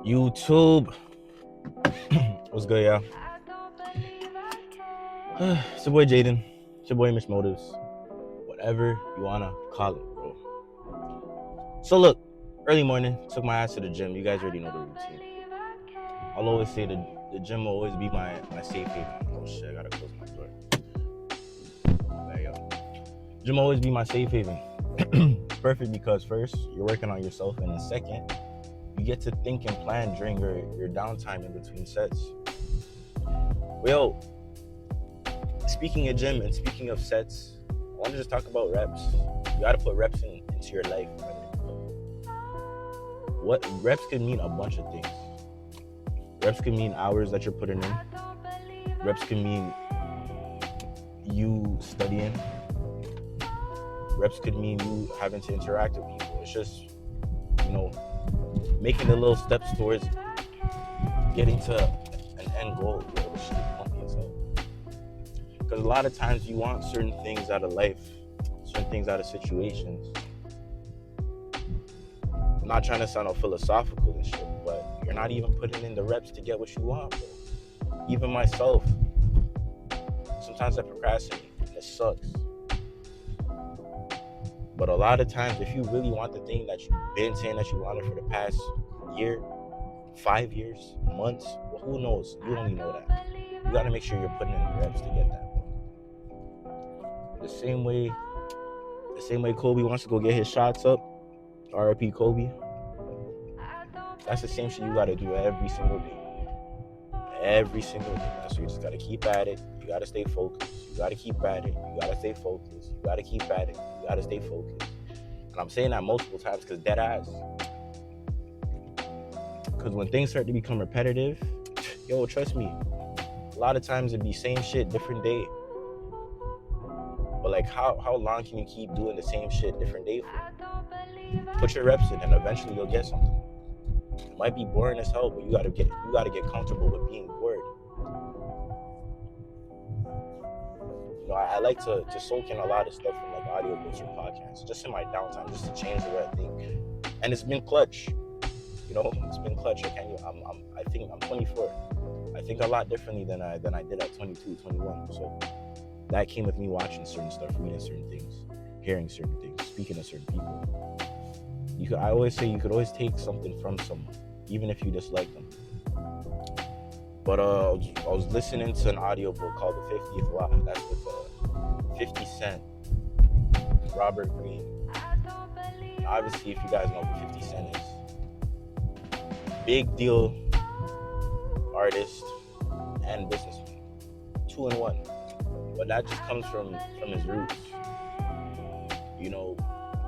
YouTube. What's good, y'all? It's your boy Jaden. It's your boy Mitch Motives. Whatever you wanna call it, bro. So look, early morning, took my ass to the gym. You guys already know the routine. I'll always say the gym will always be my safe haven. Oh shit, I gotta close my door. There you go. Gym will always be my safe haven. It's perfect because first, you're working on yourself, and then second, you get to think and plan during your downtime in between sets. Well, speaking of gym and speaking of sets, I want to just talk about reps. You got to put reps into your life. What reps could mean a bunch of things. Reps could mean hours that you're putting in. Reps can mean you studying. Reps could mean you having to interact with people. It's just, making the little steps towards getting to an end goal. Because a lot of times you want certain things out of life, certain things out of situations. I'm not trying to sound all philosophical and shit, but you're not even putting in the reps to get what you want, bro. Even myself, sometimes I procrastinate, and it sucks. But a lot of times, if you really want the thing that you've been saying that you wanted for the past year, 5 years, months, well, who knows? You only know that. You gotta make sure you're putting in the reps to get that. The same way Kobe wants to go get his shots up, RIP Kobe. That's the same shit you gotta do every single day. Every single day. So you just gotta keep at it. You gotta stay focused. You gotta keep at it. You gotta stay focused. You gotta keep at it. You gotta stay focused. And I'm saying that multiple times because dead ass. Because when things start to become repetitive, trust me, a lot of times it'd be same shit, different day. But like, how long can you keep doing the same shit, different day for? Put your reps in, and eventually you'll get something. It might be boring as hell, but you gotta get comfortable with being bored. I like to soak in a lot of stuff from like audiobooks or podcasts, just in my downtime, just to change the way I think. And it's been clutch. It's been clutch. I think I'm 24. I think a lot differently than I did at 22, 21. So that came with me watching certain stuff, reading certain things, hearing certain things, speaking to certain people. I always say you could always take something from someone, even if you dislike them. But I was listening to an audiobook called The 50th Law. That's with 50 Cent, Robert Greene. And obviously, if you guys know who 50 Cent is, big deal artist and businessman, 2 in 1. But that just comes from his roots.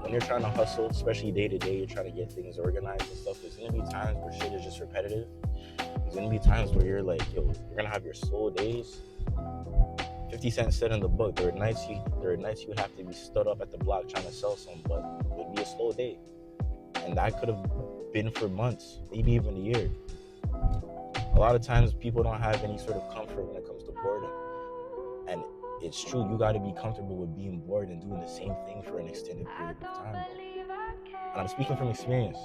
When you're trying to hustle, especially day to day, you're trying to get things organized and stuff, there's gonna be times where shit is just repetitive. There's gonna be times where you're like, you're gonna have your slow days. 50 Cent said in the book, there are nights you would have to be stood up at the block trying to sell something, but it would be a slow day. And that could have been for months, maybe even a year. A lot of times people don't have any sort of comfort when it comes to boredom. And it's true, you gotta be comfortable with being bored and doing the same thing for an extended period of time, bro. And I'm speaking from experience.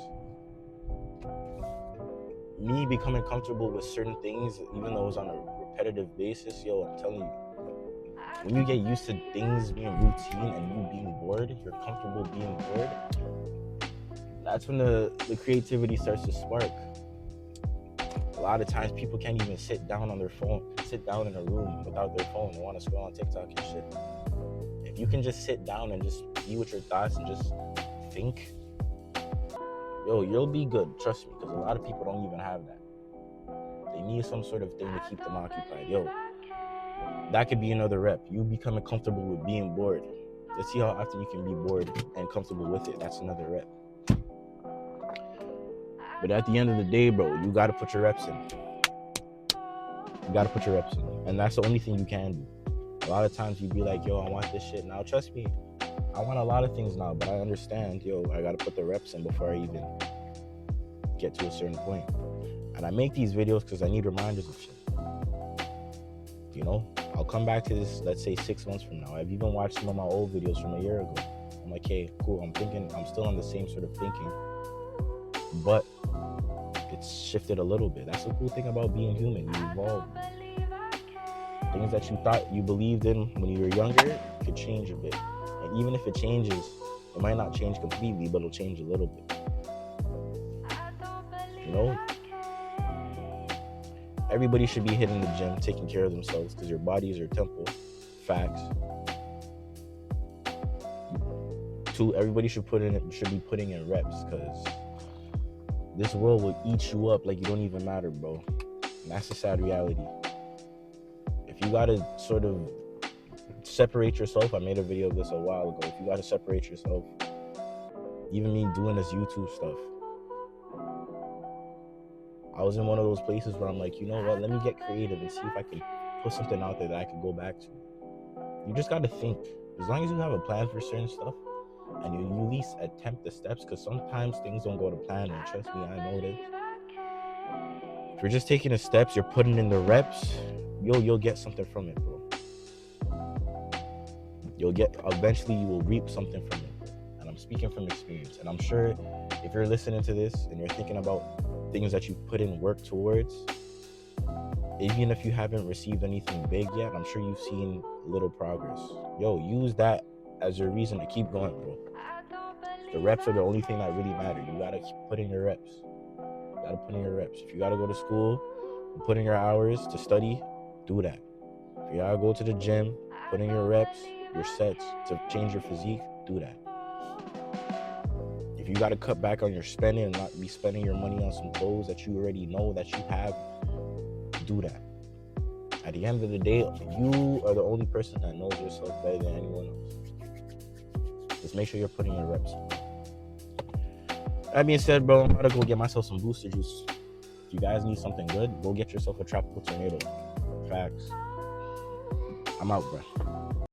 Me becoming comfortable with certain things, even though it was on a repetitive basis, I'm telling you, when you get used to things being routine and you being bored, you're comfortable being bored, that's when the creativity starts to spark. A lot of times people can't even sit down on their phone, sit down in a room without their phone and want to scroll on TikTok and shit. If you can just sit down and just be with your thoughts and just think, you'll be good, trust me, because a lot of people don't even have that. They need some sort of thing to keep them occupied. That could be another rep. You becoming comfortable with being bored. Let's see how often you can be bored and comfortable with it. That's another rep. But at the end of the day, bro, you gotta put your reps in. And that's the only thing you can do. A lot of times you be like, I want this shit now. Trust me, I want a lot of things now, but I understand, I gotta put the reps in before I even get to a certain point. And I make these videos because I need reminders of shit. I'll come back to this, let's say 6 months from now. I've even watched some of my old videos from a year ago. I'm like, hey, cool, I'm still on the same sort of thinking. But it's shifted a little bit. That's the cool thing about being human. You evolve. Things that you thought you believed in when you were younger could change a bit. And even if it changes, it might not change completely, but it'll change a little bit. You know? Everybody should be hitting the gym, taking care of themselves, because your body is your temple. Facts. 2, everybody should be putting in reps, because this world will eat you up like you don't even matter, bro. And that's the sad reality. If you gotta sort of separate yourself, I made a video of this a while ago. If you gotta separate yourself, even me doing this YouTube stuff, I was in one of those places where I'm like, you know what, let me get creative and see if I can put something out there that I can go back to. You just gotta think. As long as you have a plan for certain stuff, and you at least attempt the steps, because sometimes things don't go to plan, and trust me, I know this. If you're just taking the steps, you're putting in the reps, you'll get something from it, bro. Eventually you will reap something from it, bro. And I'm speaking from experience. And I'm sure if you're listening to this and you're thinking about things that you've put in work towards, even if you haven't received anything big yet, I'm sure you've seen little progress. Use that as your reason to keep going, bro. The reps are the only thing that really matter. You gotta put in your reps. If you gotta go to school, put in your hours to study, do that. If you gotta go to the gym, put in your reps, your sets to change your physique, do that. If you gotta cut back on your spending and not be spending your money on some clothes that you already know that you have, do that. At the end of the day, you are the only person that knows yourself better than anyone else. Just make sure you're putting your reps. That being said, bro, I'm about to go get myself some booster juice. If you guys need something good, go get yourself a tropical tornado. Facts. I'm out, bro.